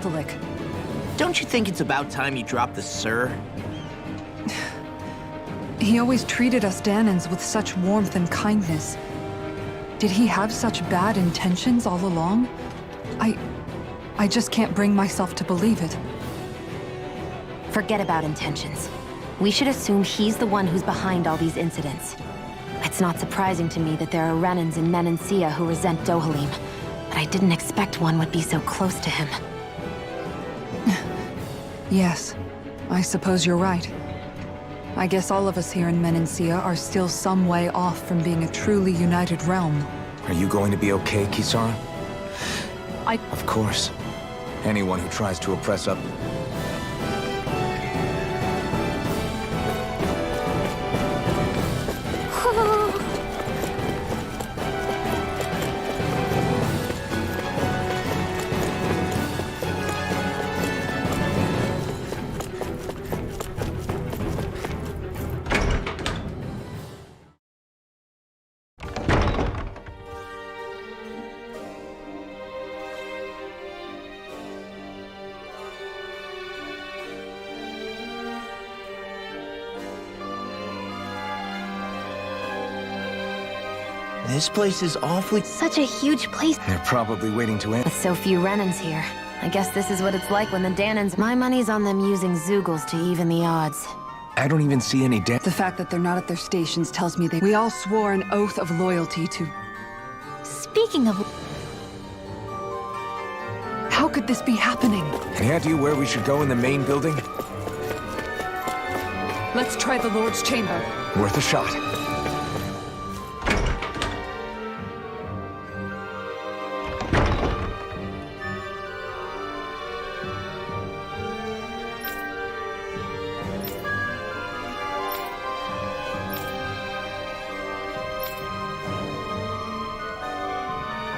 Catholic. Don't you think it's about time you dropped the sir? He always treated us Danans with such warmth and kindness. Did he have such bad intentions all along? I just can't bring myself to believe it. Forget about intentions. We should assume he's the one who's behind all these incidents. It's not surprising to me that there are Renans in Menancia who resent Dohalim, but I didn't expect one would be so close to him. Yes, I suppose you're right. I guess all of us here in Menancia are still some way off from being a truly united realm. Are you going to be okay, Kisara? Of course. Anyone who tries to oppress us... This place is awfully... Such a huge place They're probably waiting to end. with so few Renans here. I guess this is what it's like when the Danans... My money's on them using Zeugles to even the odds. I don't even see any The fact that they're not at their stations tells me we all swore an oath of loyalty to... Speaking of... How could this be happening? Any idea where we should go in the main building? Let's try the Lord's Chamber. Worth a shot.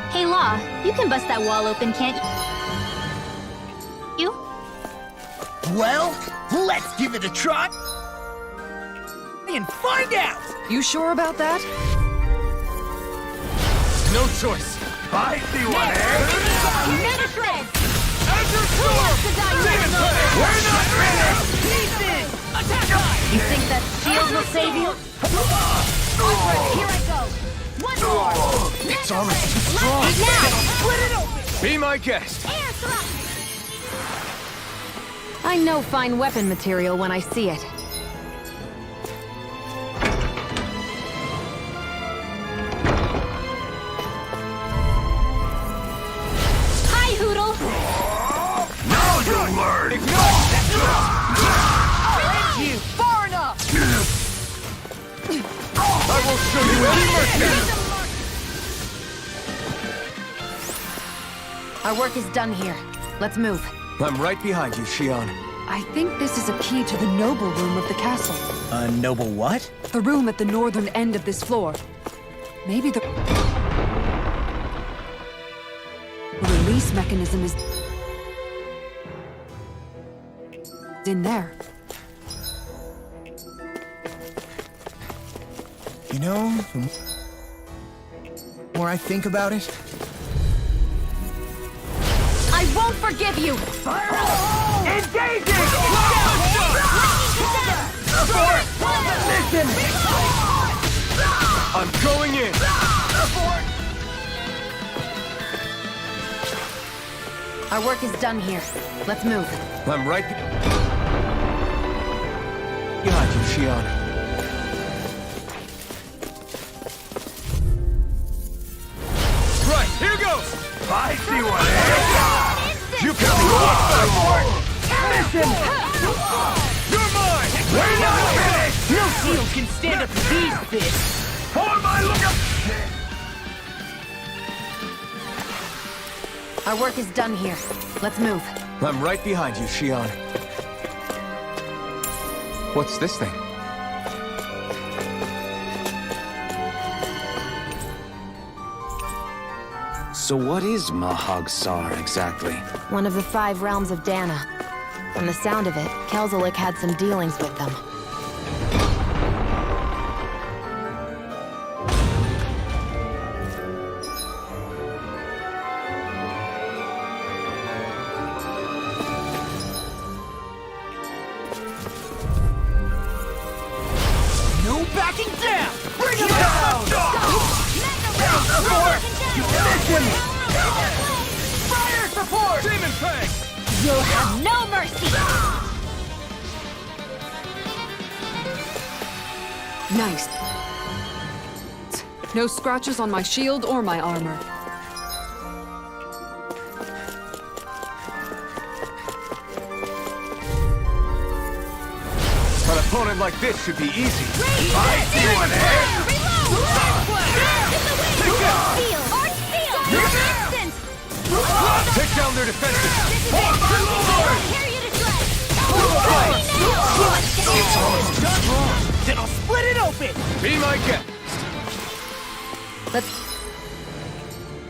Hey, Law, you can bust that wall open, can't you? Well, let's give it a try and find out! You sure about that? No choice. I see one, Never shreds! We're not ready! Pieces! Attack! You think that shield will save you? Here I go! One more! Its armor's too strong. Now! Split it open! Be my guest. Air thrust! I know fine weapon material when I see it. Hi, Hoodle! Now you'll learn. You! Far enough! I won't show you any mercy. Our work is done here. Let's move. I'm right behind you, Shion. I think this is a key to the noble room of the castle. A noble what? The room at the northern end of this floor. Maybe the release mechanism is in there. You know, the more I think about it... I won't forgive you! Engaging! Listen! I'm going in. Our work is done here. Let's move. I'm right behind you, Shion. Right, here goes! I see one. You can walk. Listen! You're mine! We're not finished! No shield can stand up to these fists! For my lookout! Our work is done here. Let's move. I'm right behind you, Shion. What's this thing? So what is Mahag Sar exactly? One of the 5 realms of Dana. From the sound of it, Kelzelik had some dealings with them. Demon Fang! You'll have no mercy! Nice. No scratches on my shield or my armor. An opponent like this should be easy. I see one here! Take down their defenses! Then I'll split it open! Be my guest! Let's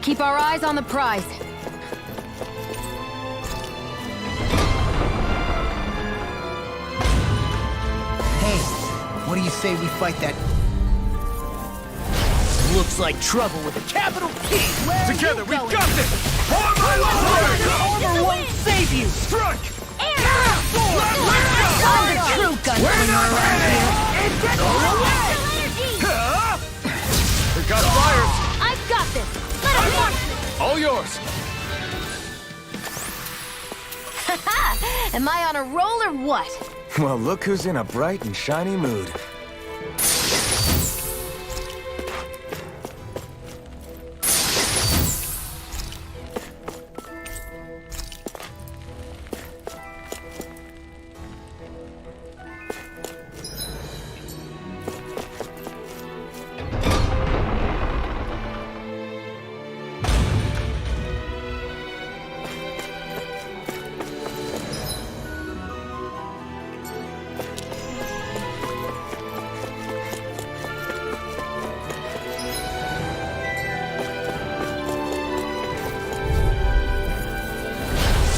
keep our eyes on the prize. Hey, what do you say we fight that? Looks like trouble with a capital T! Together, we've got this! On my lord! Your armor won't save you! Strike! I'm the true gunslinger around here! We got fires! I've got this! Let him watch! All yours! Am I on a roll or what? Well, look who's in a bright and shiny mood.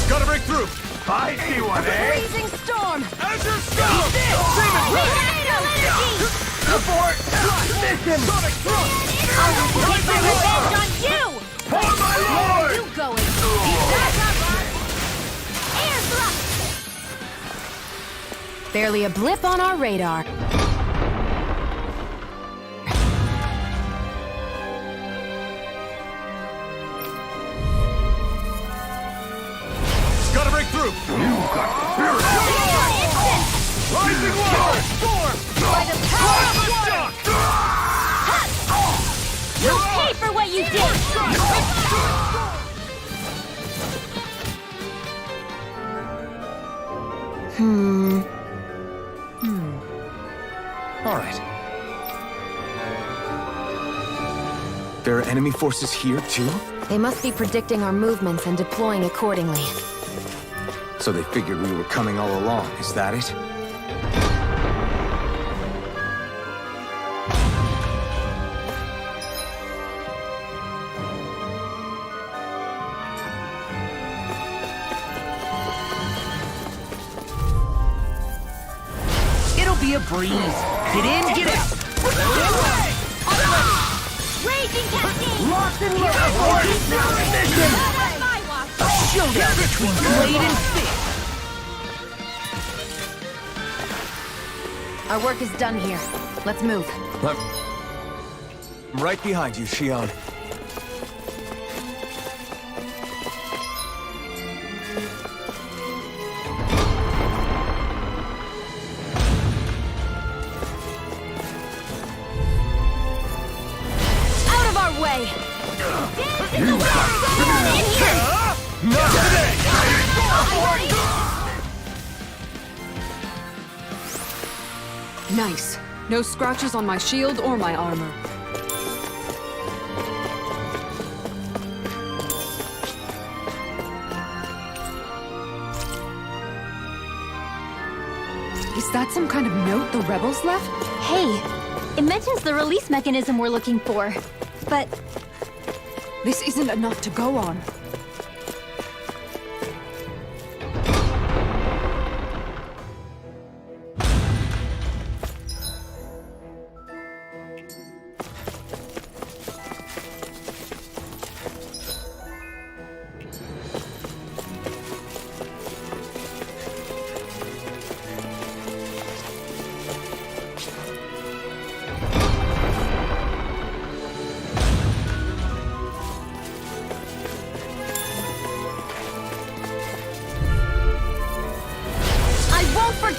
Gotta break through! I see one, eh? Freezing storm! Azure Stop! Demon Support! Mission! Sonic Thrust! I'll take my revenge on you! On my lord! You going? Air thrust! Barely a blip on our radar. Gotta break through! Rising Wall! Storm! By the power of water! You'll pay for what you did! All right. There are enemy forces here, too? They must be predicting our movements and deploying accordingly. So they figured we were coming all along, is that it? It'll be a breeze. Get in, get out! Raging cascade! Locked and loaded! Not on my watch! A showdown between blade and fist! Our work is done here. Let's move. I'm right behind you, Shion. Out of our way! In here! Not today! Nice. No scratches on my shield or my armor. Is that some kind of note the rebels left? Hey, it mentions the release mechanism we're looking for. But This isn't enough to go on.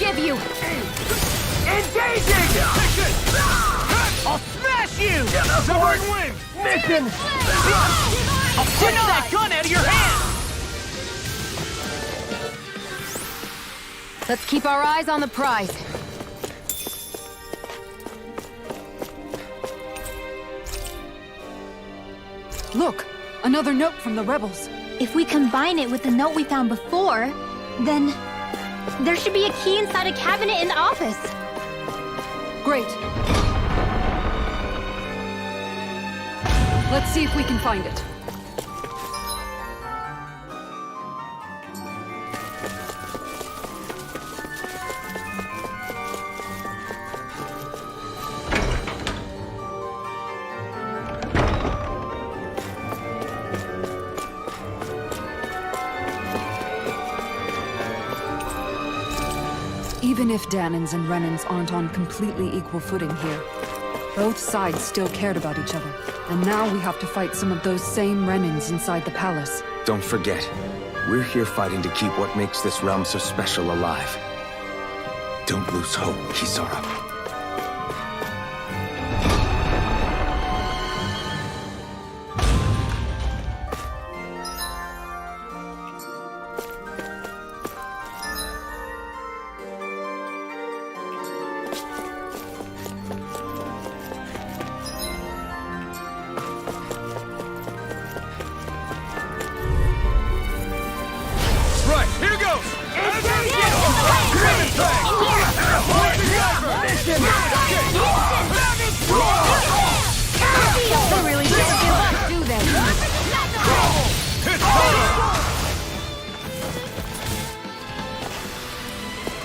forgive you! Engaging! I'll smash you! Sword win! Mission! I'll punch that gun out of your hand! Let's keep our eyes on the prize. Look, another note from the rebels. If we combine it with the note we found before, then there should be a key inside a cabinet in the office. Great. Let's see if we can find it. Even if Danans and Renans aren't on completely equal footing here, both sides still cared about each other. And now we have to fight some of those same Renans inside the palace. Don't forget, we're here fighting to keep what makes this realm so special alive. Don't lose hope, Kisara.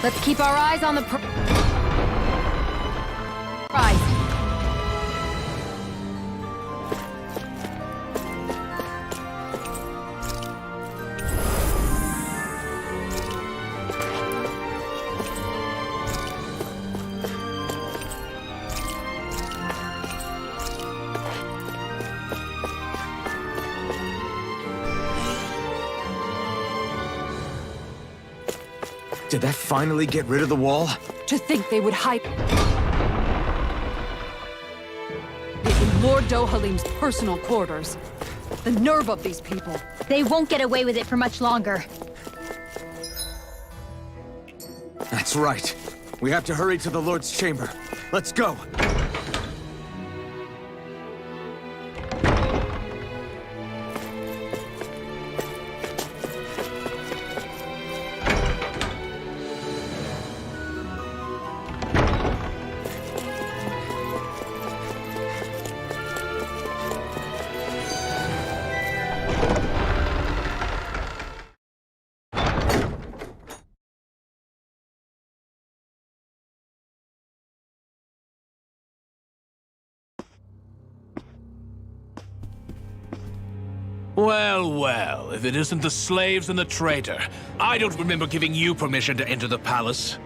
Let's keep our eyes on the prize. Did that finally get rid of the wall? To think they would hide it in Lord Dohalim's personal quarters. The nerve of these people. They won't get away with it for much longer. That's right. We have to hurry to the Lord's chamber. Let's go. Well, well, if it isn't the slaves and the traitor. I don't remember giving you permission to enter the palace.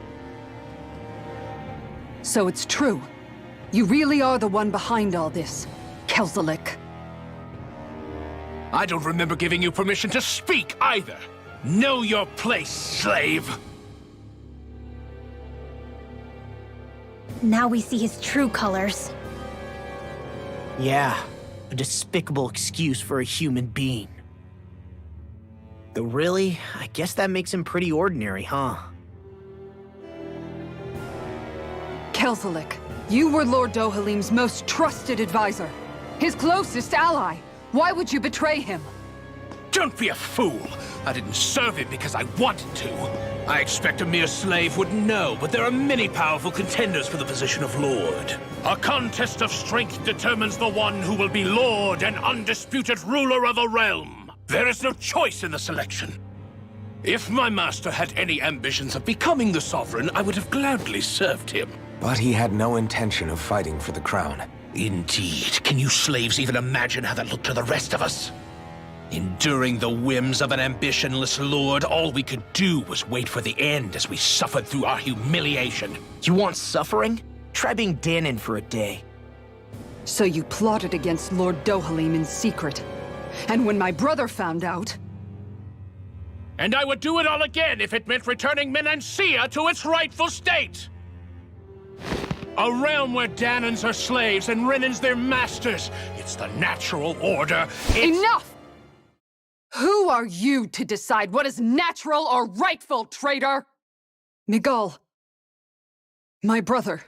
So it's true. You really are the one behind all this, Kelzelik. I don't remember giving you permission to speak either. Know your place, slave. Now we see his true colors. Yeah, a despicable excuse for a human being. Though really, I guess that makes him pretty ordinary, huh? Kelzelik, you were Lord Dohalim's most trusted advisor. His closest ally. Why would you betray him? Don't be a fool. I didn't serve him because I wanted to. I expect a mere slave would know, but there are many powerful contenders for the position of Lord. A contest of strength determines the one who will be Lord and undisputed ruler of a realm. There is no choice in the selection. If my master had any ambitions of becoming the sovereign, I would have gladly served him. But he had no intention of fighting for the crown. Indeed. Can you slaves even imagine how that looked to the rest of us? Enduring the whims of an ambitionless lord, all we could do was wait for the end as we suffered through our humiliation. You want suffering? Try being Danon for a day. So you plotted against Lord Dohalim in secret. And when my brother found out... And I would do it all again if it meant returning Menancia to its rightful state! A realm where Danans are slaves and Renans their masters. It's the natural order. Enough! Who are you to decide what is natural or rightful, traitor? Miguel, my brother,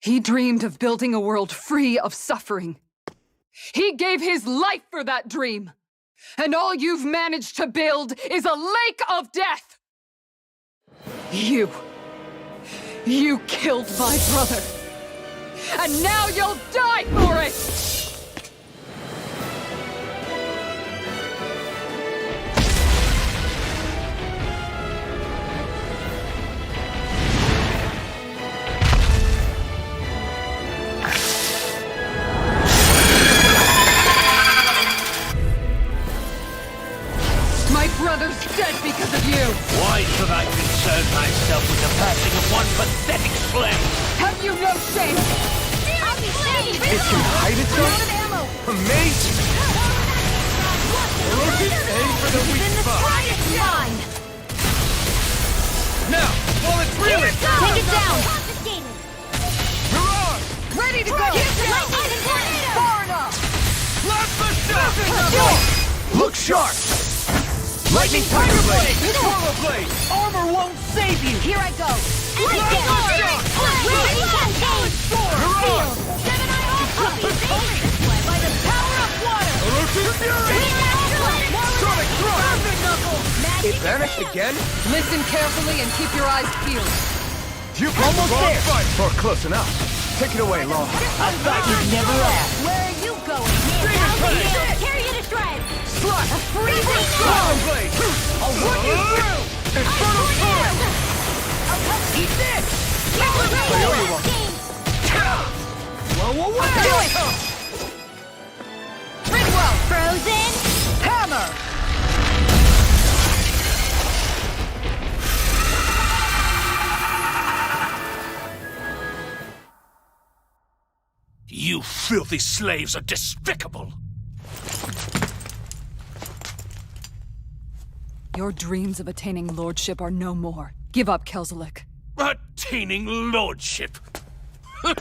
he dreamed of building a world free of suffering. He gave his life for that dream. And all you've managed to build is a lake of death! You killed my brother! And now you'll die for it! My brother's dead because of you! Why should I concern myself with the passing of one pathetic slave? Have you no shame? It can hide itself? Amazing! Aim for the weak spot! Mine! Now, while it's reeling! Take it down! Mirage! Ready to go! Far enough! Blast the shot! Look sharp! Lightning Tiger Blade! Torlo Blade! Armor won't save you! Here I go! By the power of water! Elusive Fury! Sonic Thrust! It vanished again? Listen carefully and keep your eyes peeled. You almost there! Or close enough. Take it away, Law. I thought you'd never ask. Where are you going? Tear you to shreds! Slash! A freezing Torlo Blade! I'll run you through! Infernal Torrent! Eat this! I owe you one. Blow away! Do it! Ridwell! Frozen! Hammer! You filthy slaves are despicable! Your dreams of attaining lordship are no more. Give up, Kelzelik. Attaining lordship?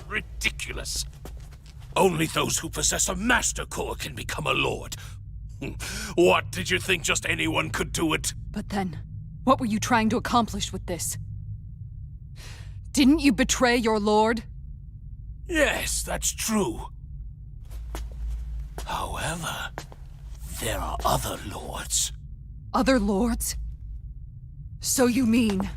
Ridiculous. Only those who possess a master core can become a lord. What, did you think just anyone could do it? But then, what were you trying to accomplish with this? Didn't you betray your lord? Yes, that's true. However, there are other lords. Other lords? So you mean...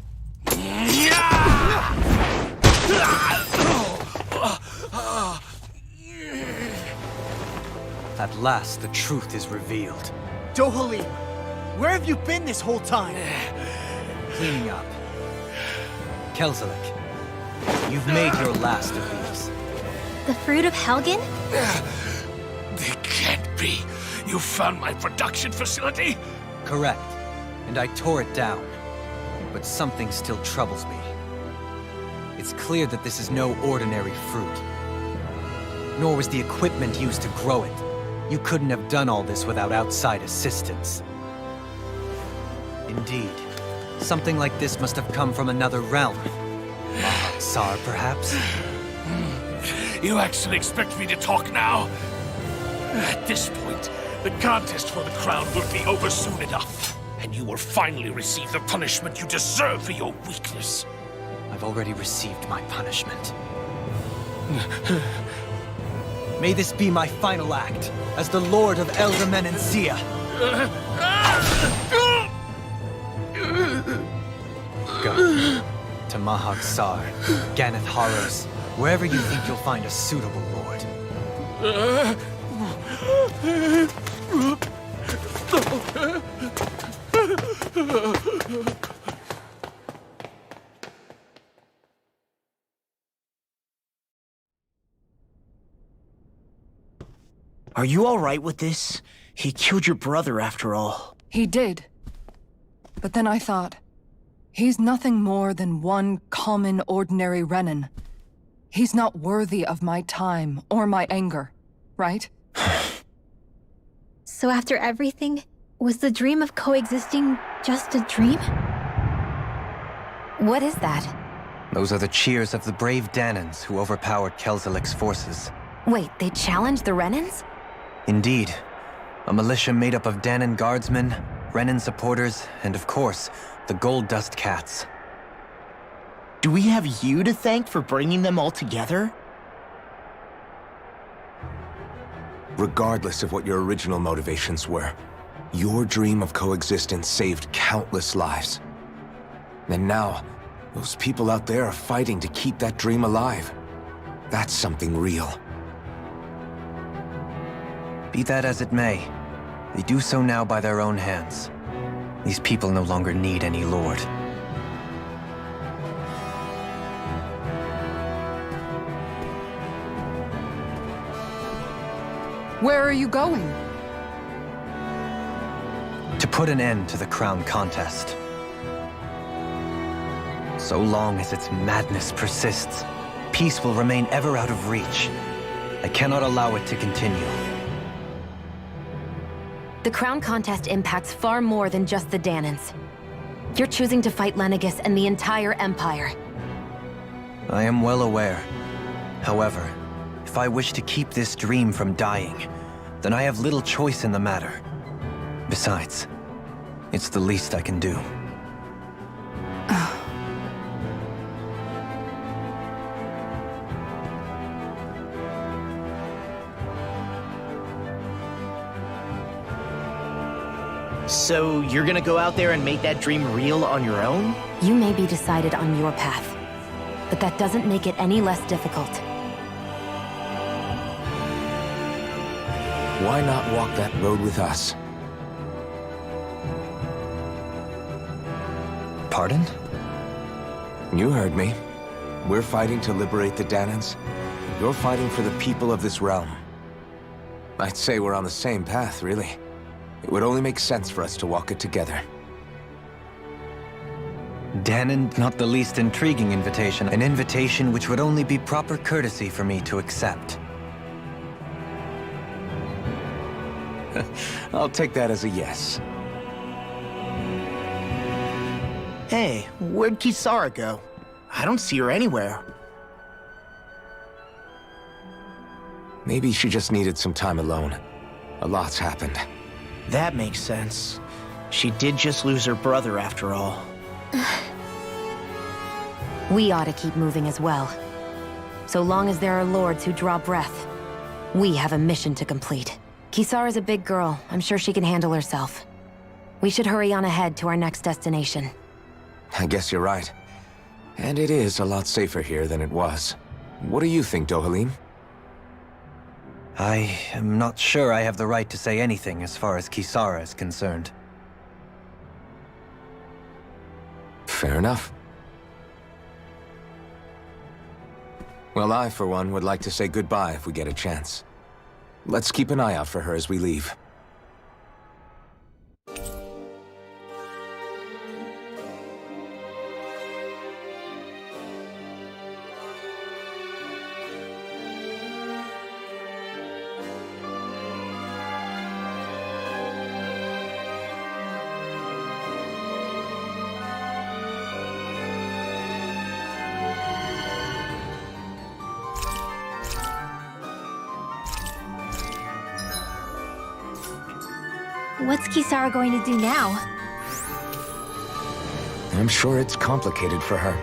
At last, the truth is revealed. Dohalim, where have you been this whole time? Cleaning up. Kelzelik, you've made your last of these. The fruit of Helgen? It can't be. You found my production facility? Correct. And I tore it down. But something still troubles me. It's clear that this is no ordinary fruit. Nor was the equipment used to grow it. You couldn't have done all this without outside assistance. Indeed. Something like this must have come from another realm. Tsar, perhaps? You actually expect me to talk now? At this point, the contest for the crown will be over soon enough. And you will finally receive the punishment you deserve for your weakness. I've already received my punishment. May this be my final act, as the Lord of Elder Menancia. Go. To Mahag Sar, Ganeth Haros, wherever you think you'll find a suitable lord. Are you all right with this? He killed your brother after all. He did. But then I thought, he's nothing more than one common, ordinary Renan. He's not worthy of my time or my anger, right? So after everything, Was the dream of coexisting just a dream? What is that? Those are the cheers of the brave Danans who overpowered Kelzelik's forces. Wait, they challenged the Renans? Indeed. A militia made up of Danan guardsmen, Renan supporters, and of course, the Gold Dust Cats. Do we have you to thank for bringing them all together? Regardless of what your original motivations were, your dream of coexistence saved countless lives. And now, those people out there are fighting to keep that dream alive. That's something real. Be that as it may, they do so now by their own hands. These people no longer need any lord. Where are you going? To put an end to the crown contest. So long as its madness persists, peace will remain ever out of reach. I cannot allow it to continue. The crown contest impacts far more than just the Danans. You're choosing to fight Lenegis and the entire Empire. I am well aware. However, if I wish to keep this dream from dying, then I have little choice in the matter. Besides, it's the least I can do. So you're gonna go out there and make that dream real on your own? You may be decided on your path, but that doesn't make it any less difficult. Why not walk that road with us? Pardon? You heard me. We're fighting to liberate the Danans. You're fighting for the people of this realm. I'd say we're on the same path, really. It would only make sense for us to walk it together. Danan, not the least intriguing invitation. An invitation which would only be proper courtesy for me to accept. I'll take that as a yes. Hey, where'd Kisara go? I don't see her anywhere. Maybe she just needed some time alone. A lot's happened. That makes sense. She did just lose her brother after all. We ought to keep moving as well. So long as there are lords who draw breath, we have a mission to complete. Kisara's a big girl. I'm sure she can handle herself. We should hurry on ahead to our next destination. I guess you're right. And it is a lot safer here than it was. What do you think, Dohalim? I am not sure I have the right to say anything as far as Kisara is concerned. Fair enough. Well, I, for one, would like to say goodbye if we get a chance. Let's keep an eye out for her as we leave. What's Kisara going to do now? I'm sure it's complicated for her.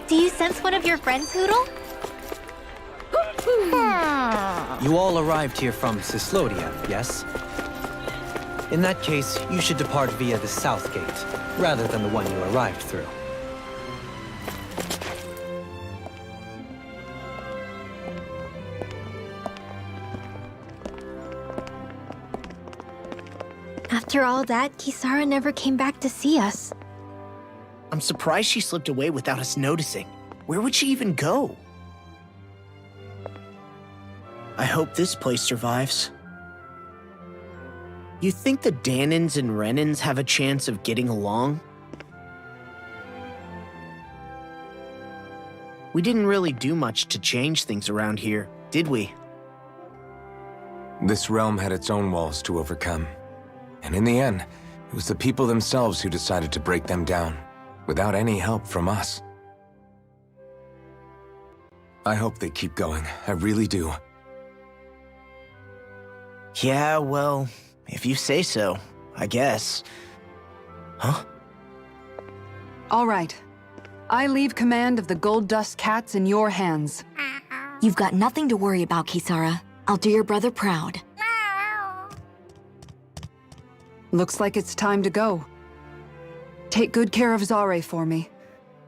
Do you sense one of your friends, Hoodle? You all arrived here from Cislodia, yes? In that case, you should depart via the south gate, rather than the one you arrived through. After all that, Kisara never came back to see us. I'm surprised she slipped away without us noticing. Where would she even go? I hope this place survives. You think the Danans and Renans have a chance of getting along? We didn't really do much to change things around here, did we? This realm had its own walls to overcome. And in the end, it was the people themselves who decided to break them down, without any help from us. I hope they keep going. I really do. Yeah, well, if you say so, I guess. Huh? All right. I leave command of the Gold Dust Cats in your hands. You've got nothing to worry about, Kisara. I'll do your brother proud. Looks like it's time to go. Take good care of Zare for me.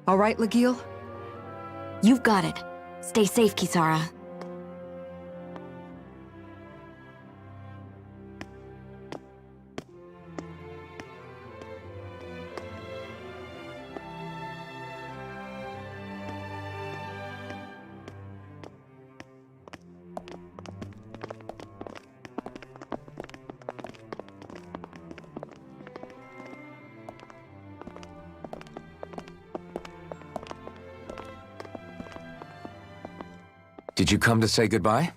All right, Legil? You've got it. Stay safe, Kisara. Did you come to say goodbye?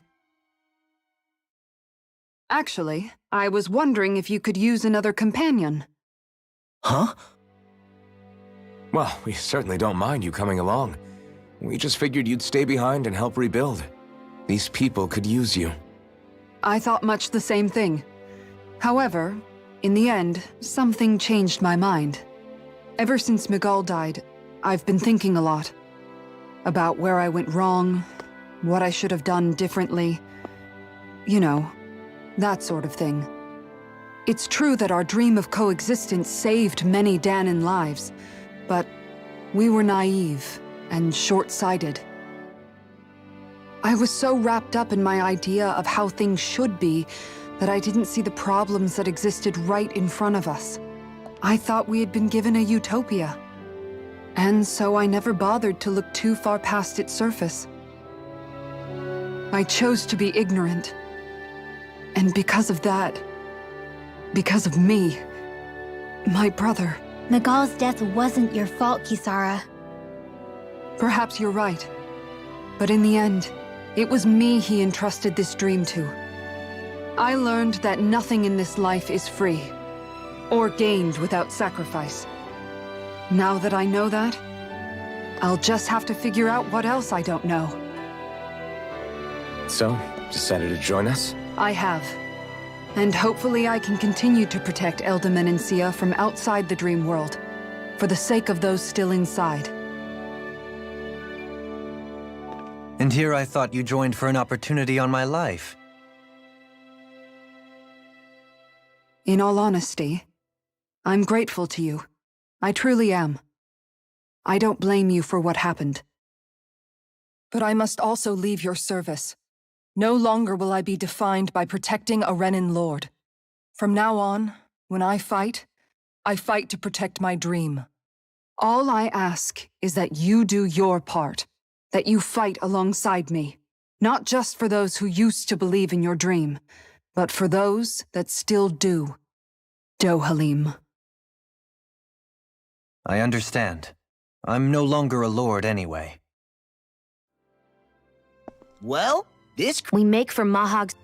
Actually, I was wondering if you could use another companion. Huh? Well, we certainly don't mind you coming along. We just figured you'd stay behind and help rebuild. These people could use you. I thought much the same thing. However, in the end, something changed my mind. Ever since Miguel died, I've been thinking a lot. About where I went wrong, what I should have done differently. You know, that sort of thing. It's true that our dream of coexistence saved many Danan lives, but we were naive and short-sighted. I was so wrapped up in my idea of how things should be that I didn't see the problems that existed right in front of us. I thought we had been given a utopia. And so I never bothered to look too far past its surface. I chose to be ignorant. And because of that, because of me, my brother... Miguel's death wasn't your fault, Kisara. Perhaps you're right. But in the end, it was me he entrusted this dream to. I learned that nothing in this life is free, or gained without sacrifice. Now that I know that, I'll just have to figure out what else I don't know. So, decided to join us? I have. And hopefully I can continue to protect Elda Menancia from outside the dream world, for the sake of those still inside. And here I thought you joined for an opportunity on my life. In all honesty, I'm grateful to you. I truly am. I don't blame you for what happened. But I must also leave your service. No longer will I be defined by protecting a Renan lord. From now on, when I fight to protect my dream. All I ask is that you do your part, that you fight alongside me, not just for those who used to believe in your dream, but for those that still do. Dohalim. I understand. I'm no longer a lord anyway. Well, this... We make for Mahag's...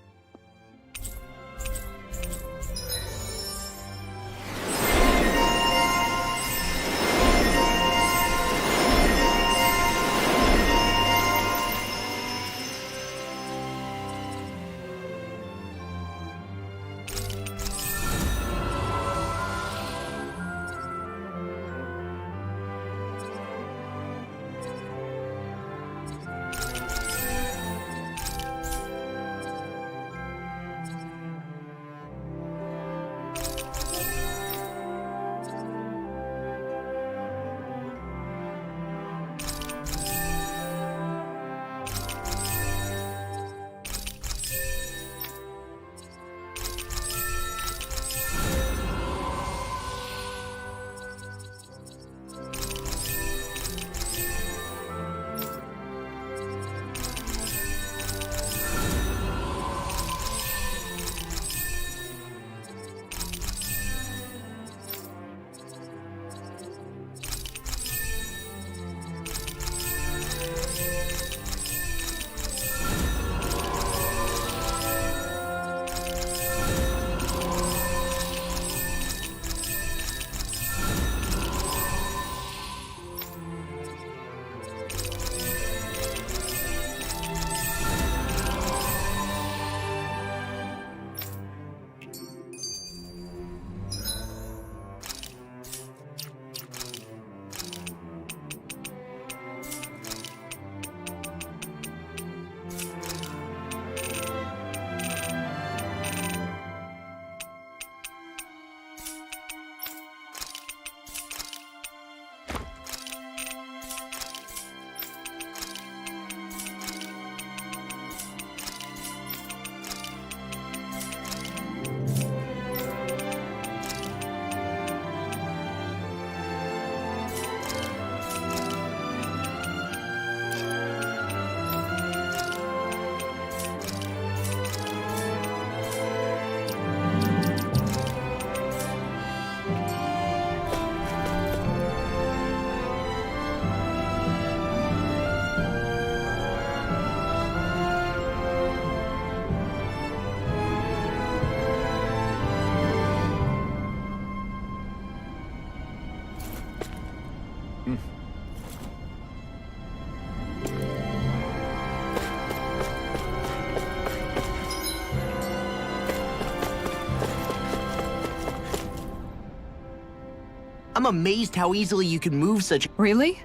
I'm amazed how easily you can move such... Really?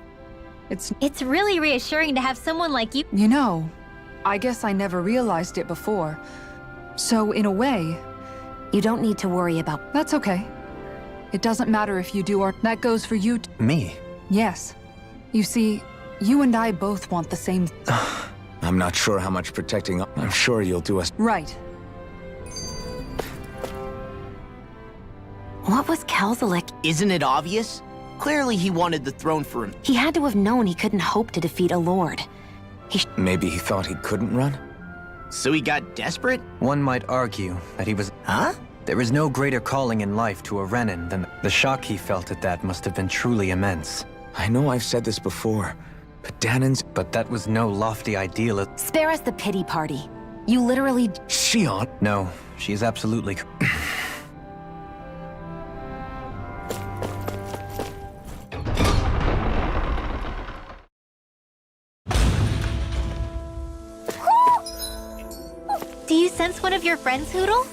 It's really reassuring to have someone like you. You know, I guess I never realized it before. So, in a way, You don't need to worry about... that's okay. It doesn't matter if you do or... That goes for you Me? Yes. You see, you and I both want the same... I'm not sure how much protecting... I'm sure you'll do us... Right. What was Kelzalik? Isn't it obvious? Clearly he wanted the throne for him. He had to have known he couldn't hope to defeat a lord. Maybe he thought he couldn't run? So he got desperate? One might argue that he was... Huh? There is no greater calling in life to a Renan than... The shock he felt at that must have been truly immense. I know I've said this before, but Danan's... But that was no lofty ideal. Spare us the pity party. You literally... Xion! No, she is absolutely... Do you sense one of your friends, Hoodle?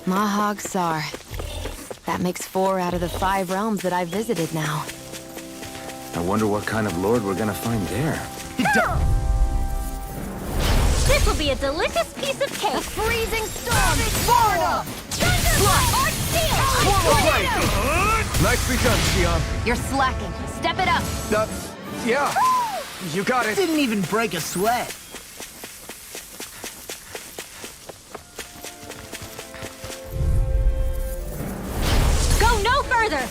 Mahag Sar. That makes 4 out of the 5 realms that I've visited now. I wonder what kind of lord we're gonna find there. This will be a delicious piece of cake. Freezing storm! Florida! Thunderbolt! Arch steel! Tornado! Nicely done, Xion. You're slacking. Step it up. Yeah. You got it. Didn't even break a sweat. Go no further!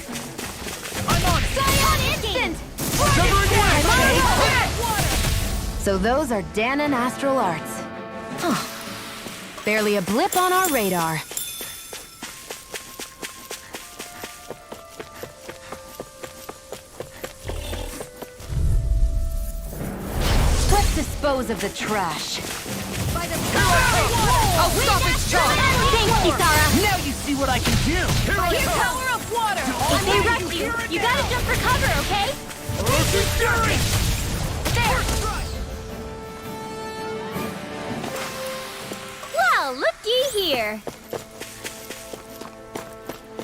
I'm on it! Scion instant! So those are Danan astral arts. Huh. Barely a blip on our radar. Let's dispose of the trash. I'll stop its charge! Thanks, Kisara! Now you see what I can do! Here's power of water! If they rush you, you gotta jump for cover, okay? There! Well, looky here.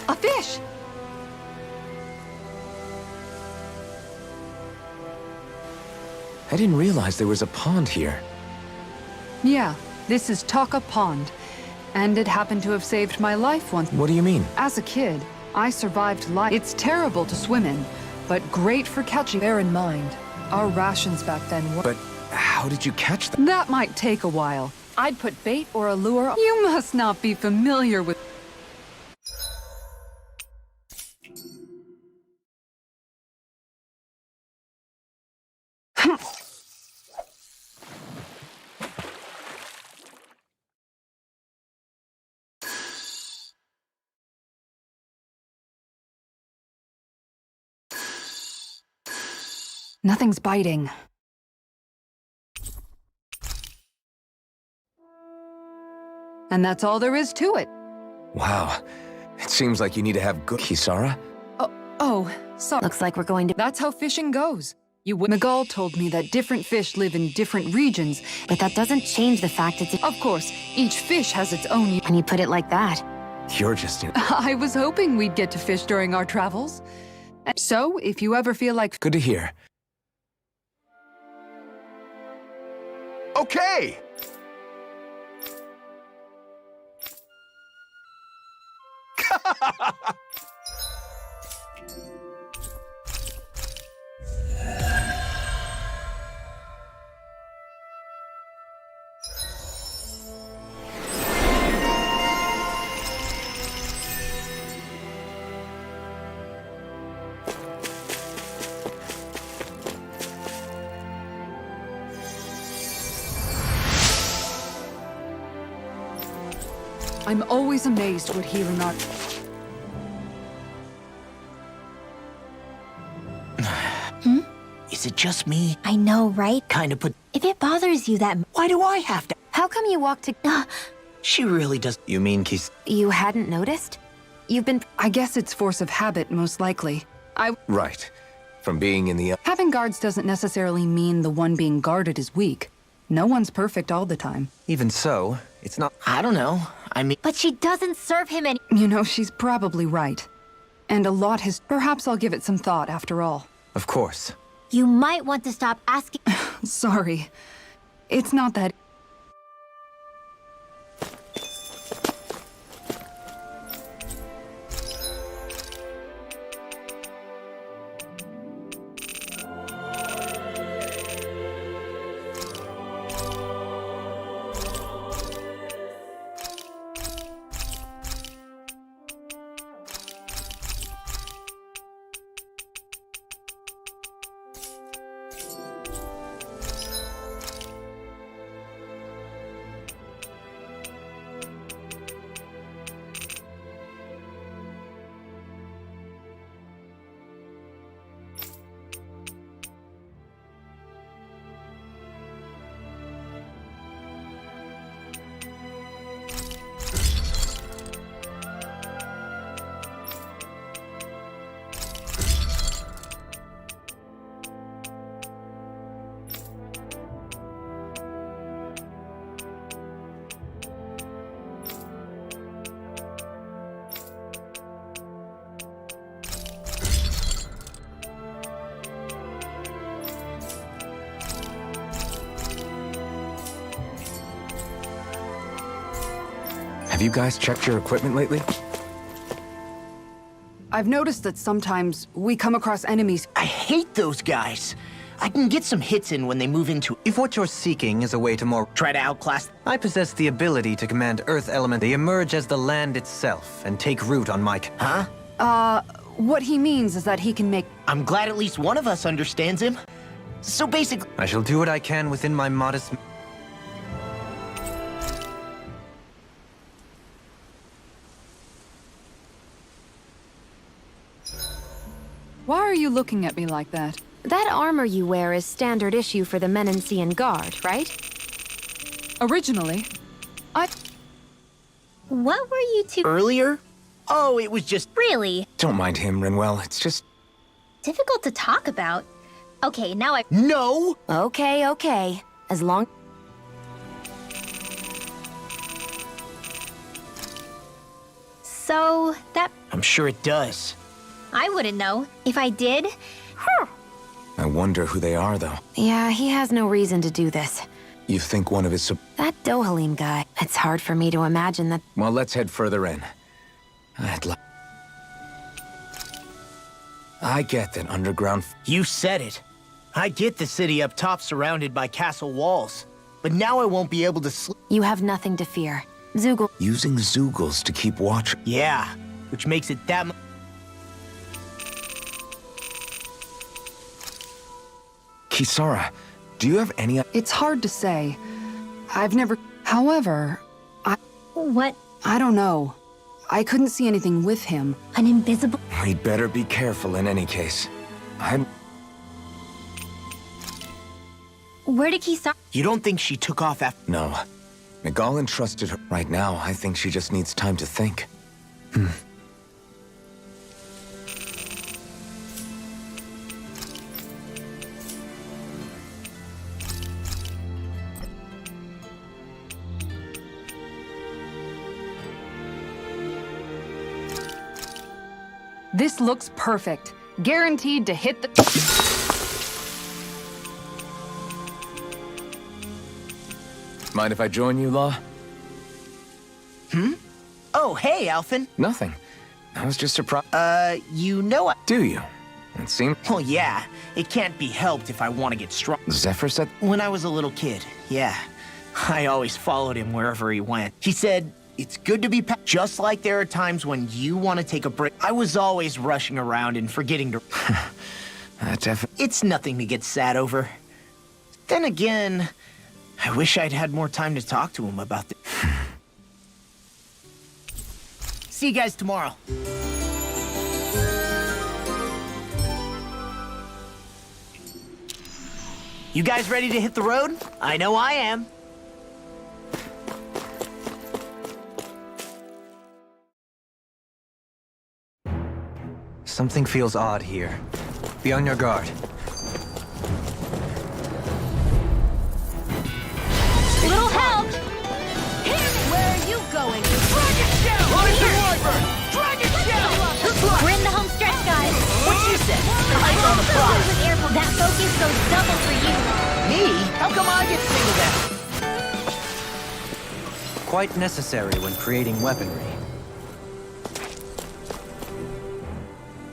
A fish! I didn't realize there was a pond here. Yeah, this is Taka Pond. And it happened to have saved my life once. What do you mean? As a kid, I survived life. It's terrible to swim in, but great for catching. Bear in mind, our rations back then were... But how did you catch them? That might take a while. I'd put bait or a lure... You must not be familiar with... Nothing's biting. And that's all there is to it. Wow. It seems like you need to have good... Kisara? Oh, sorry. Looks like we're going to... That's how fishing goes. Miguel told me that different fish live in different regions. But that doesn't change the fact it's... Of course, each fish has its own... When you put it like that. You're just in... I was hoping we'd get to fish during our travels. And so, if you ever feel like... Good to hear. Okay! I'm always amazed what healing art... Is it just me? I know, right? Kinda put... If it bothers you that... Why do I have to... How come you walked to... She really does... You mean Kis... You hadn't noticed? You've been... I guess it's force of habit, most likely. Right. From being in the... Having guards doesn't necessarily mean the one being guarded is weak. No one's perfect all the time. Even so, it's not... I don't know. I mean... But she doesn't serve him any- You know, she's probably right. And a lot has... Perhaps I'll give it some thought, after all. Of course. You might want to stop asking- Sorry. It's not that... Have you guys checked your equipment lately? I've noticed that sometimes we come across enemies. I hate those guys. I can get some hits in when they move into... If what you're seeking is a way to more... Try to outclass... I possess the ability to command Earth element. They emerge as the land itself and take root on my... Huh? What he means is that he can make... I'm glad at least one of us understands him. So basically... I shall do what I can within my modest... Why are you looking at me like that? That armor you wear is standard issue for the Menancian Guard, right? Originally, What were you two- Earlier? Oh, it was just... Really? Don't mind him, Rinwell. It's just... Difficult to talk about. Okay, now I- No! Okay, okay. As long... So, that- I'm sure it does. I wouldn't know. If I did... I wonder who they are, though. Yeah, he has no reason to do this. You think one of his... That Dohalim guy. It's hard for me to imagine that... Well, let's head further in. I get that underground... You said it. I get the city up top surrounded by castle walls. But now I won't be able to sleep. You have nothing to fear. Zoogle... Using Zoogles to keep watch... Yeah, which makes it that much... Kisara, do you have any... it's hard to say. I've never... However, What? I don't know. I couldn't see anything with him. An invisible... We'd better be careful in any case. Where did Kisara... You don't think she took off after... No. Miguel entrusted her. Right now, I think she just needs time to think. This looks perfect. Guaranteed to hit the... Mind if I join you, Law? Oh, hey, Alphen. Nothing. I was just surprised. You know I... Do you? It seemed... Well, yeah. It can't be helped if I want to get strong. Zephyr said... When I was a little kid, yeah. I always followed him wherever he went. He said, it's good to be just like there are times when you want to take a break. I was always rushing around and forgetting to... It's nothing to get sad over. Then again, I wish I'd had more time to talk to him about this. See you guys tomorrow. You guys ready to hit the road? I know I am. Something feels odd here. Be on your guard. Little help! Where are you going? on the Also fly. good with airborne. That focus goes double for you. Me? How come I get singled out? Quite necessary when creating weaponry.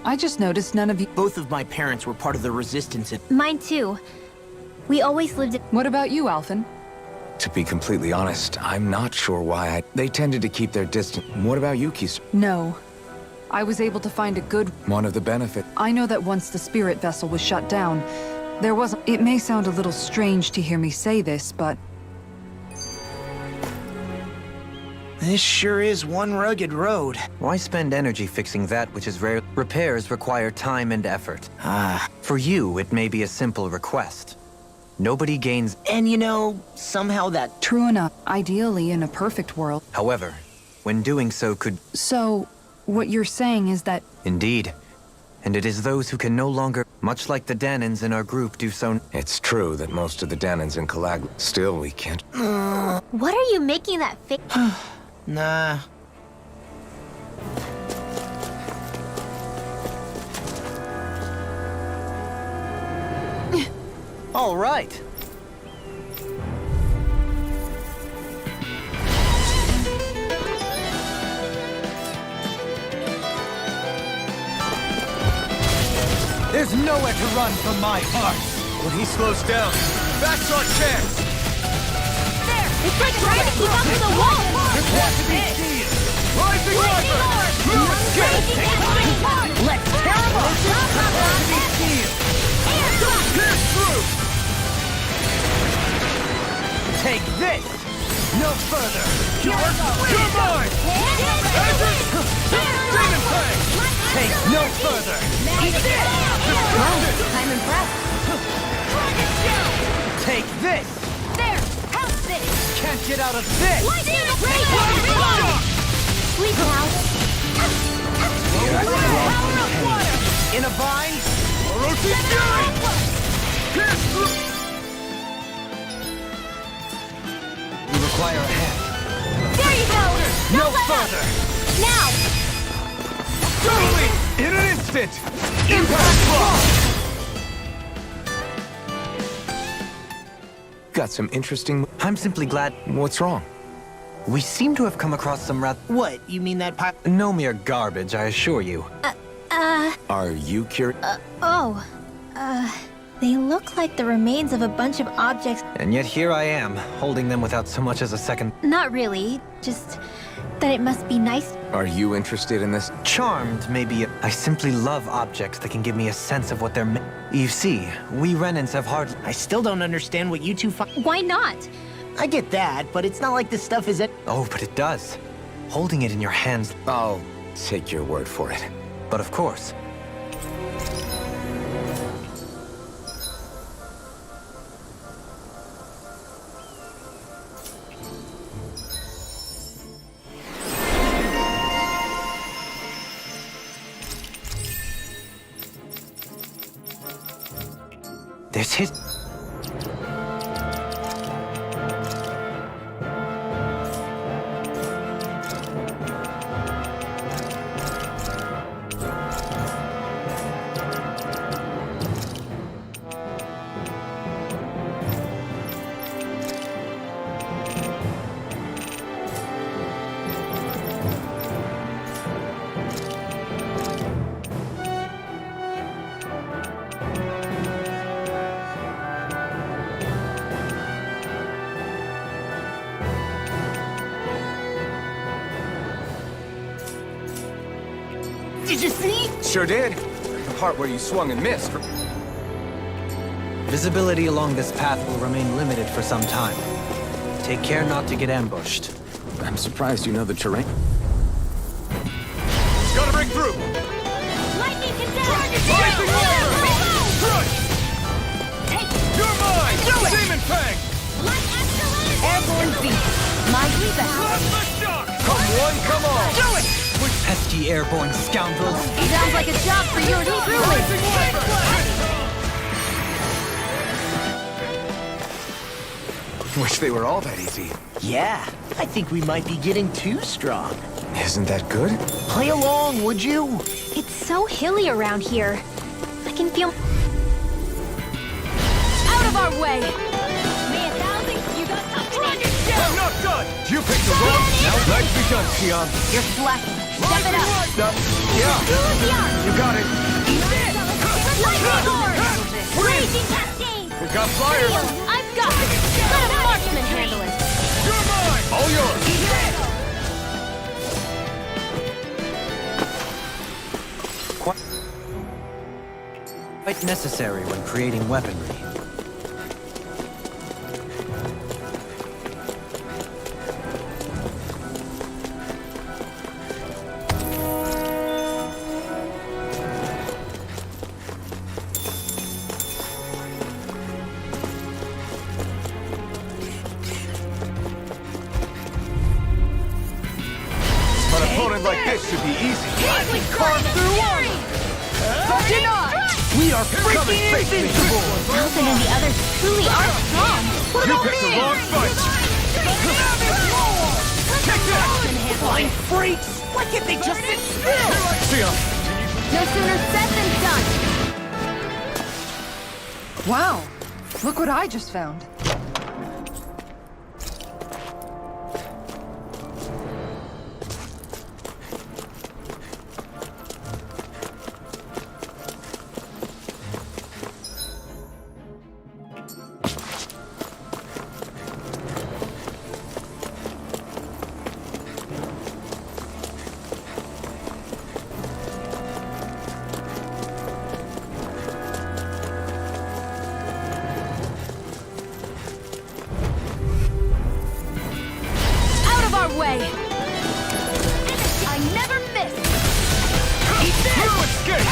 I just noticed none of you... Both of my parents were part of the resistance. Mine too. We always lived in... What about you, Alphen? To be completely honest, I'm not sure why They tended to keep their distance. What about you, Kis? No. I was able to find a good... One of the benefit. I know that once the spirit vessel was shut down, there wasn't... It may sound a little strange to hear me say this, but... This sure is one rugged road. Why spend energy fixing that which is rare? Repairs require time and effort. For you, it may be a simple request. Nobody gains... And you know, somehow that... True enough. Ideally, in a perfect world. However, when doing so could... So, what you're saying is that... Indeed. And it is those who can no longer... Much like the Danans in our group do so... It's true that most of the Danans in Calag... Still, we can't... What are you making that face? Nah. All right. There's nowhere to run from my heart. When he slows down, that's our chance! It's like trying to keep up with the wall. Rising River! Let's tear him up! Pierce through! Take this! No further! You're mine! Demon Fang! Take no further! I'm impressed. Take this! There, how's this? Can't get out of this! Sleep now. In a vine? Orochi Fury! Pierce through! We require a hand. There you go. No let up. further! Now. Totally! In an instant! Impact block! Got some interesting... I'm simply glad What's wrong? we seem to have come across some What, you mean that pi- no mere garbage, I assure you. Are you curious? They look like the remains of a bunch of objects. And yet here I am, holding them without so much as a second. Not really, just that it must be nice. Are you interested in this? Charmed, maybe. I simply love objects that can give me a sense of what they're You see, we Renans have hardly... I still don't understand what you two find. Why not? I get that, but it's not like this stuff is it. Oh, but it does. Holding it in your hands. I'll take your word for it. But of course. There's his... Did you see? Sure did. The part where you swung and missed. Visibility along this path will remain limited for some time. Take care not to get ambushed. I'm surprised you know the terrain. Gotta break through! Lightning can down! Rising River! Crush! You're mine! Demon Fang! Airborne beast. My rebound. Let the shock! Come one, come all! Do it! Pesky airborne scoundrels! Sounds like a job for you to through. Rising River! Wish they were all that easy. Yeah, I think we might be getting too strong. Isn't that good? Play along, would you? It's so hilly around here. I I can feel... Out of our way! May 1,000, you got company. I'm not done! You picked the wrong... Now nicely done, Xion. You're slacking. Step it up. Yeah, Duel the arm. you got it. Lightning Lord. Raging Cascade. We got fire. I've got it. Let a marksman handle it. You're mine. All yours. Quite necessary when creating weaponry. An opponent like this should be easy. Carve through one. We are freaking invincible. Nelson and the others truly are strong. What You about picked the me? wrong fight. Take that. Blind freaks! Why can't they just sit still? Xion, No sooner said than done. Wow! Look what I just found. Out of our way! I never miss! you escape.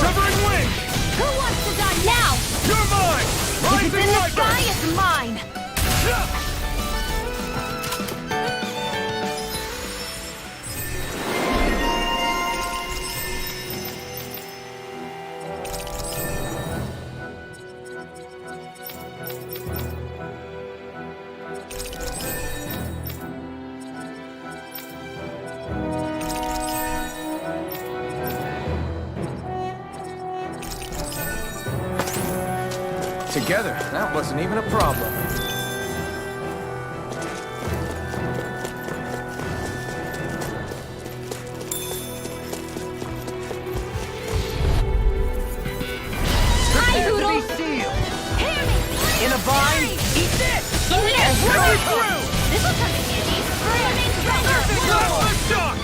Severing wing. Who wants to die now? You're mine. If it's in the sky, it's mine! Together, that wasn't even a problem. Hi, Hoodle. In a vine? Eat this! Yes. Through. This will come in handy. Flaming treasure. Lift off.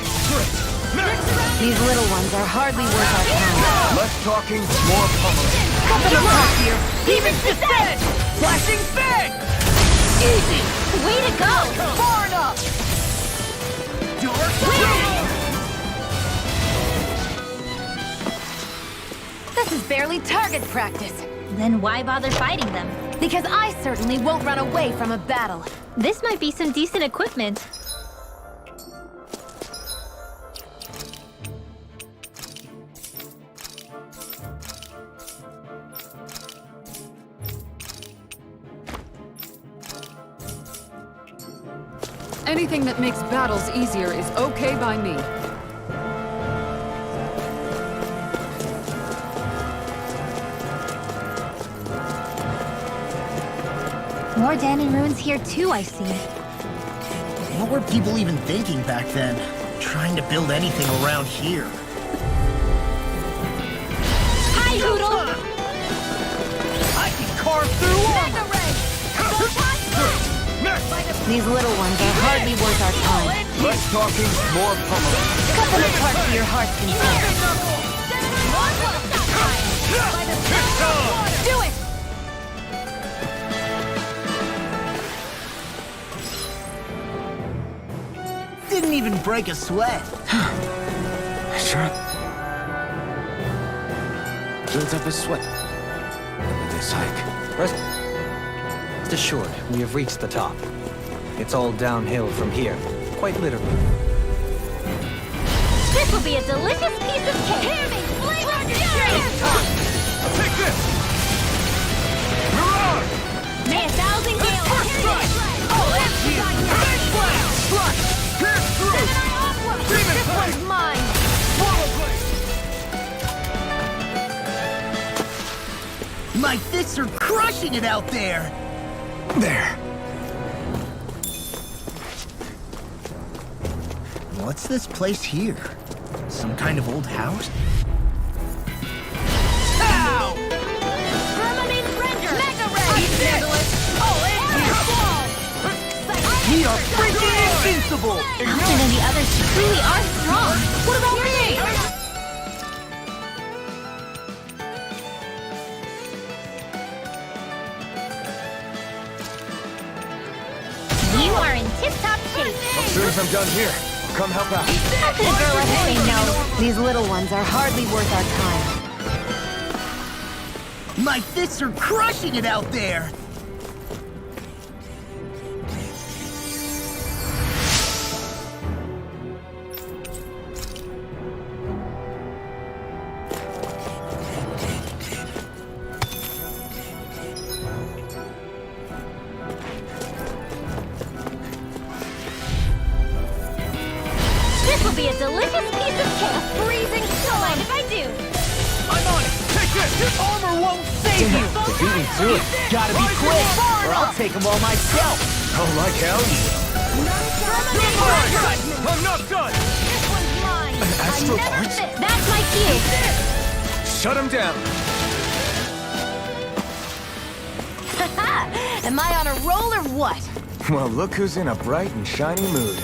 These little ones are hardly worth our time. Less talking, more pummeling. Cut them apart here! Demon's Descent. Flashing fang! Easy. Way to go. Far enough! This is barely target practice. Then why bother fighting them? Because I certainly won't run away from a battle. This might be some decent equipment. Anything that makes battles easier is okay by me. More Danon ruins here too, I see. What were people even thinking back then? Trying to build anything around here. Hi, Hoodle. I can carve through armor! These little ones are hardly worth our time. Less talking, more pummeling. Cut them apart for your heart's content. Do it! Didn't even break a sweat. Sure. Built up a sweat. Over this hike. Rest assured, we have reached the top. It's all downhill from here, quite literally. This will be a delicious piece of cake. Hear me, flavor Take this! Mirage! May 1,000 gales. First strike! Oh, that's Big blast! Slash! Pierce through! Demon This blade! one's mine! Swallow blade! My fists are crushing it out there! There. What's this place here? Some kind of old house? Ow! Permanent render! Mega ray! I can handle it! All in here! We are freaking invincible! Alvin and the others truly are strong! What about me? You are in tip-top shape! As soon as I'm done here, come help out. How could a girl ever say no? These little ones are hardly worth our time. My fists are crushing it out there! This will be a delicious piece of cake! A freezing don't mind if I do! I'm on it! Take this! Your armor won't save you! They beat me to it. Gotta be quick, or I'll take them all myself! Oh, like hell you I'm not done! This one's mine! Astral I never Parts? miss. That's my cue! will. Shut him down. Haha! Am I on a roll or what? Well, look who's in a bright and shiny mood.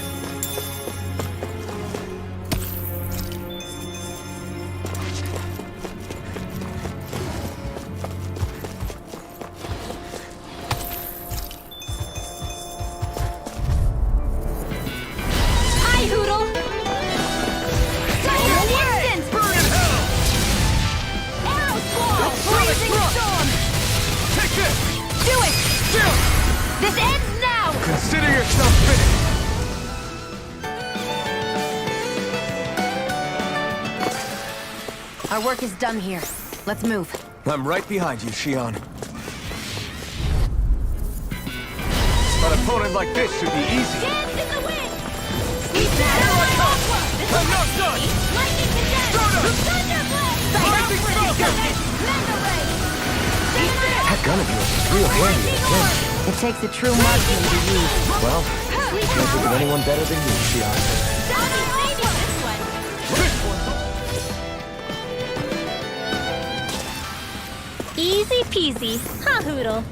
Hi, Hoodle! Fire instant! Burn in hell! Arrow squall! Freezing storm! Take this! Do it! Still! This ends now! Consider yourself finished. Our work is done here. Let's move. I'm right behind you, Shion. An opponent like this should be easy. Dance in the wind! I'm not done! Lightning condense! Thunderblade! Rising Falcon! Mega ray! That gun of yours is real handy at pinch. It takes a true marksman to use. Well, can't think of anyone better than you, Shion. Easy peasy, huh, Hoodle?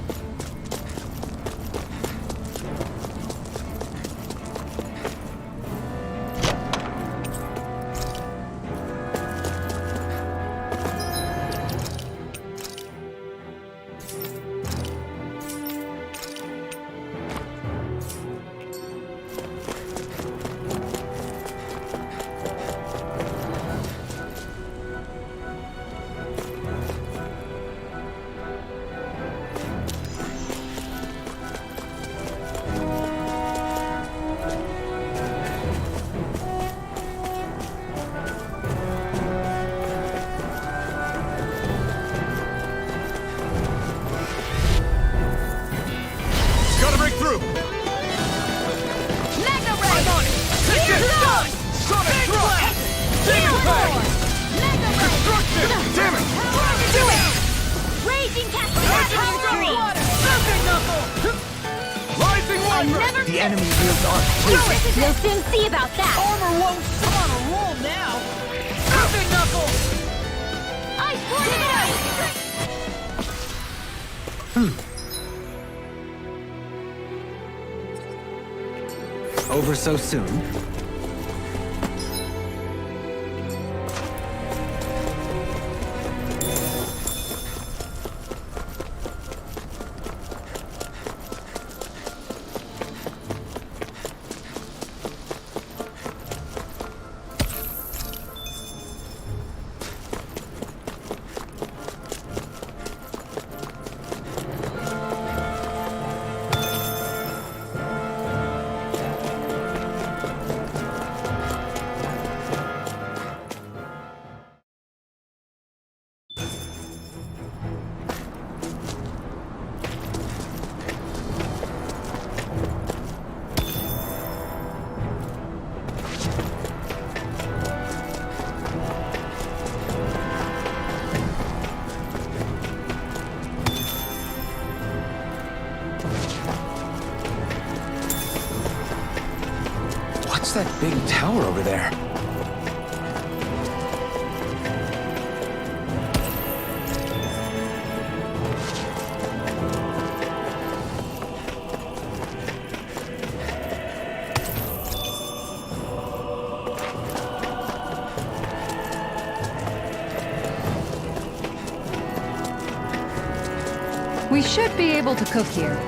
Gotta break through! Mega ray! I'm on it! Take this! Done! Sonic thrust! Demon Pact! Mega ray! Destruction! Damn it! Do it! Raging Cascade! Serpent Knuckle! Rising Wyvern! Never The enemy wheels on. You'll soon see about that! Armor won't... I'm on a roll now! Serpent Knuckle! Ice Tornado! Over so soon? What's that big tower over there? We should be able to cook here.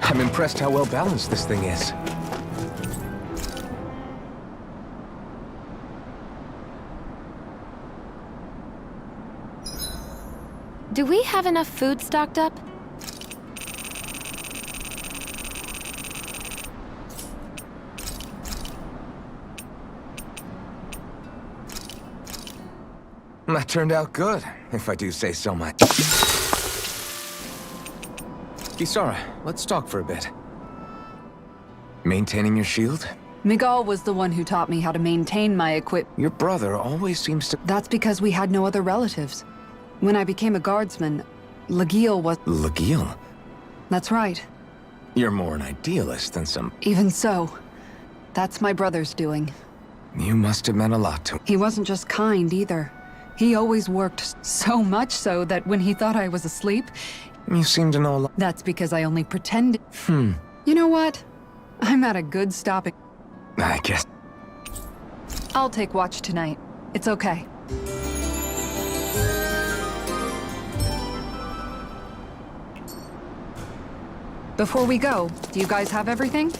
I'm impressed how well balanced this thing is. Do we have enough food stocked up? That turned out good, if I do say so much. Kisara, let's talk for a bit. Maintaining your shield? Miguel was the one who taught me how to maintain my Your brother always seems to... That's because we had no other relatives. When I became a guardsman, Lagiel was... Lagiel? That's right. You're more an idealist than some... Even so, that's my brother's doing. You must have meant a lot to him. He wasn't just kind, either. He always worked so much so that when he thought I was asleep... You seem to know a lot. That's because I only pretended. You know what? I'm at a good stopping. I guess... I'll take watch tonight. It's okay. Before we go, do you guys have everything?